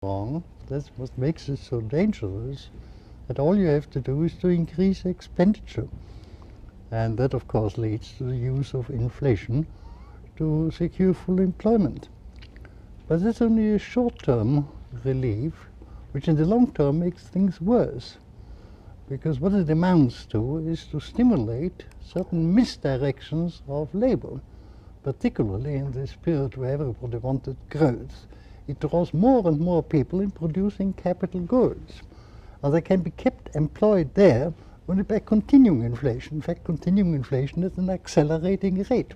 wrong. That's what makes it so dangerous, that all you have to do is to increase expenditure. And that, of course, leads to the use of inflation to secure full employment. But that's only a short-term relief, which in the long term makes things worse. Because what it amounts to is to stimulate certain misdirections of labor, particularly in this period where everybody wanted growth. It draws more and more people in producing capital goods. And they can be kept employed there only by continuing inflation. In fact, continuing inflation at an accelerating rate.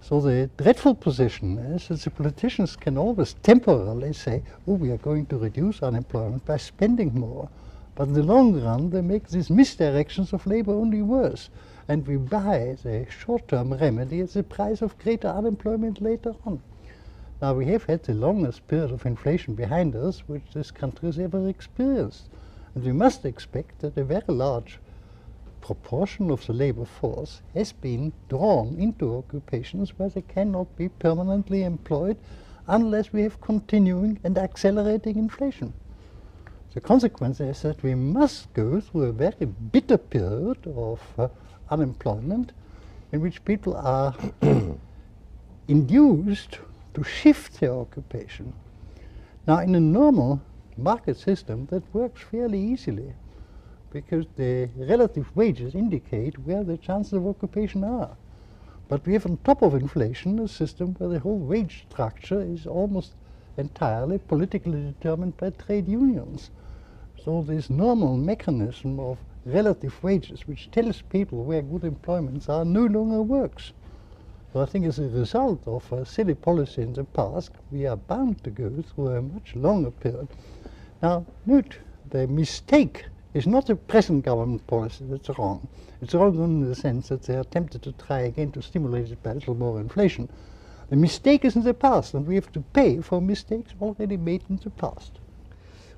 So the dreadful position is that the politicians can always temporarily say, oh, we are going to reduce unemployment by spending more. But in the long run, they make these misdirections of labor only worse. And we buy the short-term remedy at the price of greater unemployment later on. Now, we have had the longest period of inflation behind us which this country has ever experienced. And we must expect that a very large proportion of the labor force has been drawn into occupations where they cannot be permanently employed unless we have continuing and accelerating inflation. The consequence is that we must go through a very bitter period of unemployment in which people are induced to shift their occupation. Now, in a normal market system, that works fairly easily because the relative wages indicate where the chances of occupation are. But we have on top of inflation a system where the whole wage structure is almost entirely politically determined by trade unions. So this normal mechanism of relative wages, which tells people where good employments are, no longer works. So I think as a result of a silly policy in the past, we are bound to go through a much longer period. Now, note, the mistake is not the present government policy that's wrong. It's wrong in the sense that they are tempted to try again to stimulate it by a little more inflation. The mistake is in the past, and we have to pay for mistakes already made in the past.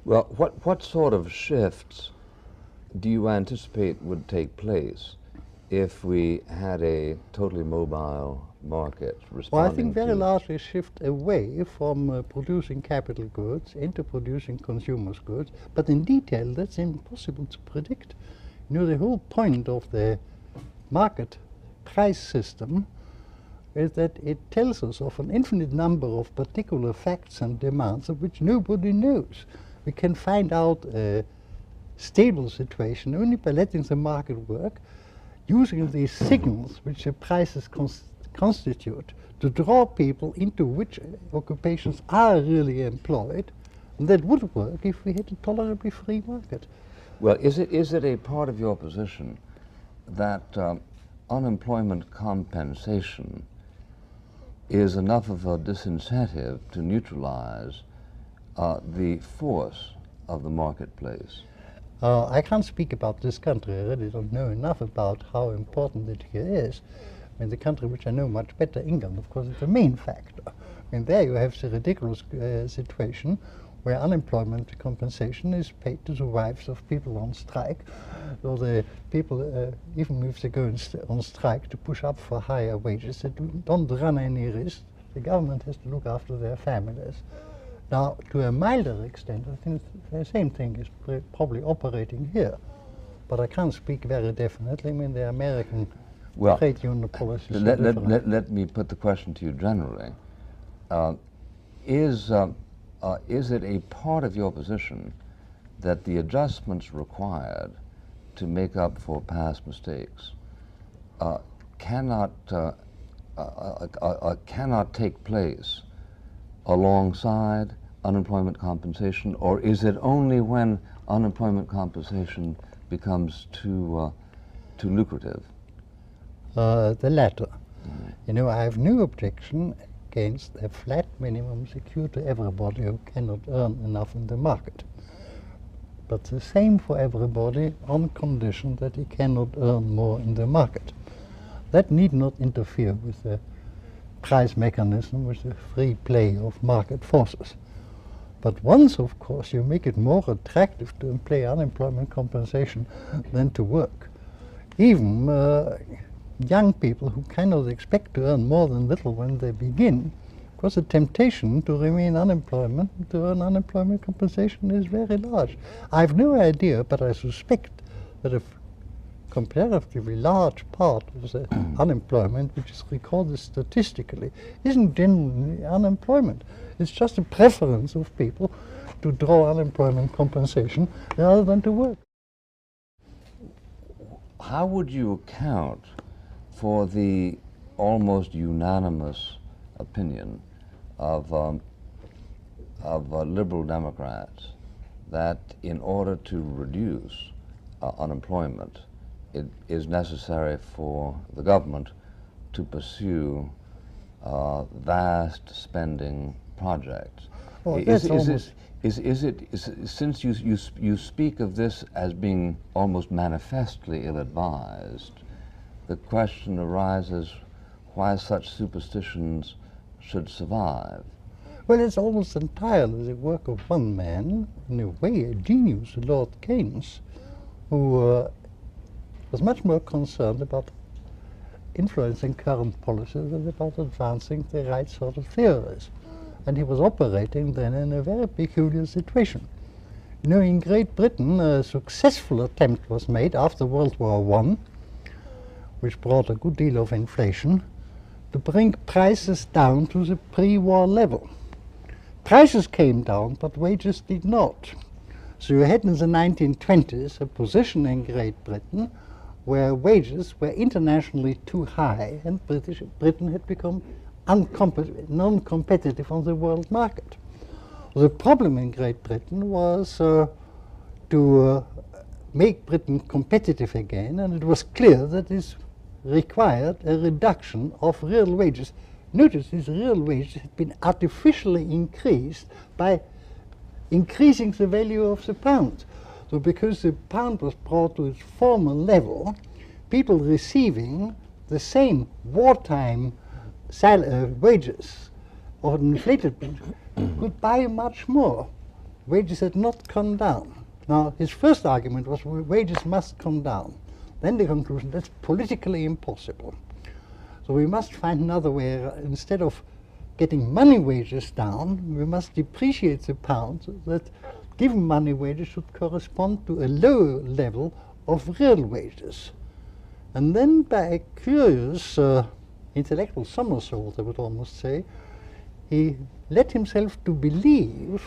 Well, what sort of shifts do you anticipate would take place if we had a totally mobile market responding Well, I think very to largely shift away from producing capital goods into producing consumers' goods, but in detail that's impossible to predict. You know, the whole point of the market price system is that it tells us of an infinite number of particular facts and demands of which nobody knows. We can find out a stable situation only by letting the market work, using these signals which the prices constitute to draw people into which occupations are really employed. And that would work if we had a tolerably free market. Well, is it a part of your position that unemployment compensation is enough of a disincentive to neutralize the force of the marketplace? I can't speak about this country. I really don't know enough about how important it here is. I mean, the country which I know much better, England, of course, is the main factor. I mean, there you have the ridiculous situation where unemployment compensation is paid to the wives of people on strike. So the people, even if they go on strike to push up for higher wages, they don't run any risk. The government has to look after their families. Now, to a milder extent, I think the same thing is probably operating here. But I can't speak very definitely. I mean, the American trade union policy is let me put the question to you generally. Is it a part of your position that the adjustments required to make up for past mistakes cannot take place alongside unemployment compensation, or is it only when unemployment compensation becomes too lucrative? The latter. You know, I have no objection against a flat minimum secured to everybody who cannot earn enough in the market. But the same for everybody on condition that he cannot earn more in the market. That need not interfere with the price mechanism, with the free play of market forces. But once, of course, you make it more attractive to employ unemployment compensation than to work, even young people who cannot expect to earn more than little when they begin Because the temptation to remain unemployment, to earn unemployment compensation is very large. I have no idea, but I suspect that a comparatively large part of the unemployment which is recorded statistically isn't genuinely unemployment. It's just a preference of people to draw unemployment compensation rather than to work. How would you account for the almost unanimous opinion of liberal Democrats that in order to reduce unemployment, it is necessary for the government to pursue vast spending projects? Well, Since you speak of this as being almost manifestly ill-advised, the question arises why such superstitions should survive. Well, it's almost entirely the work of one man, in a way a genius, Lord Keynes, who was much more concerned about influencing current policies than about advancing the right sort of theories. And he was operating then in a very peculiar situation. You know, in Great Britain, a successful attempt was made after World War I, which brought a good deal of inflation, to bring prices down to the pre-war level. Prices came down, but wages did not. So you had in the 1920s a position in Great Britain where wages were internationally too high and Britain had become non-competitive on the world market. The problem in Great Britain was to make Britain competitive again, and it was clear that this required a reduction of real wages. Notice these real wages had been artificially increased by increasing the value of the pound. So because the pound was brought to its former level, people receiving the same wartime wages of an inflated could buy much more. Wages had not come down. Now, his first argument was wages must come down. Then the conclusion, that's politically impossible. So we must find another way. Instead of getting money wages down, we must depreciate the pound so that given money wages should correspond to a lower level of real wages. And then by a curious intellectual somersault, I would almost say, he let himself to believe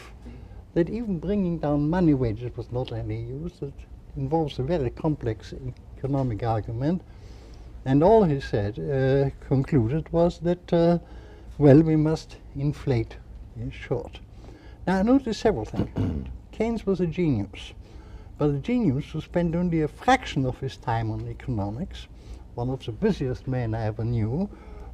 that even bringing down money wages was not any use. It involves a very complex economic argument. And all he said, concluded, was that, well, we must inflate in short. Now, I noticed several things. Keynes was a genius, but a genius who spent only a fraction of his time on economics, one of the busiest men I ever knew,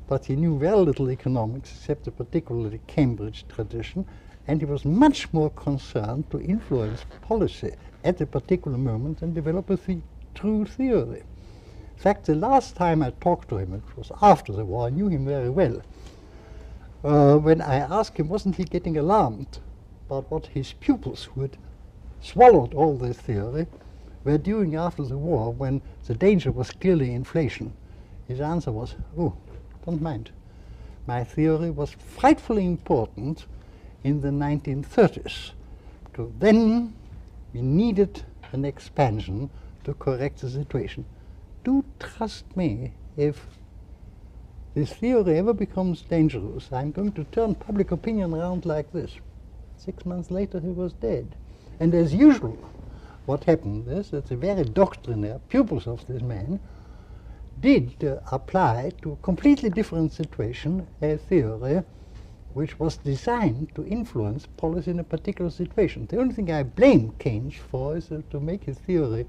but he knew very little economics except a particularly Cambridge tradition, and he was much more concerned to influence policy at a particular moment and develop a true theory. In fact, the last time I talked to him, it was after the war, I knew him very well, when I asked him, wasn't he getting alarmed about what his pupils, who had swallowed all this theory, were doing after the war when the danger was clearly inflation. His answer was, oh, don't mind. My theory was frightfully important in the 1930s, because then we needed an expansion to correct the situation. Do trust me, if this theory ever becomes dangerous, I'm going to turn public opinion around like this. 6 months later, he was dead. And as usual, what happened is that the very doctrinaire pupils of this man did apply to a completely different situation a theory which was designed to influence policy in a particular situation. The only thing I blame Keynes for is to make his theory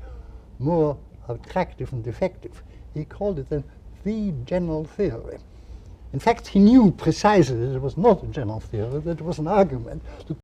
more attractive and effective. He called it then the general theory. In fact, he knew precisely that it was not a general theory, that it was an argument to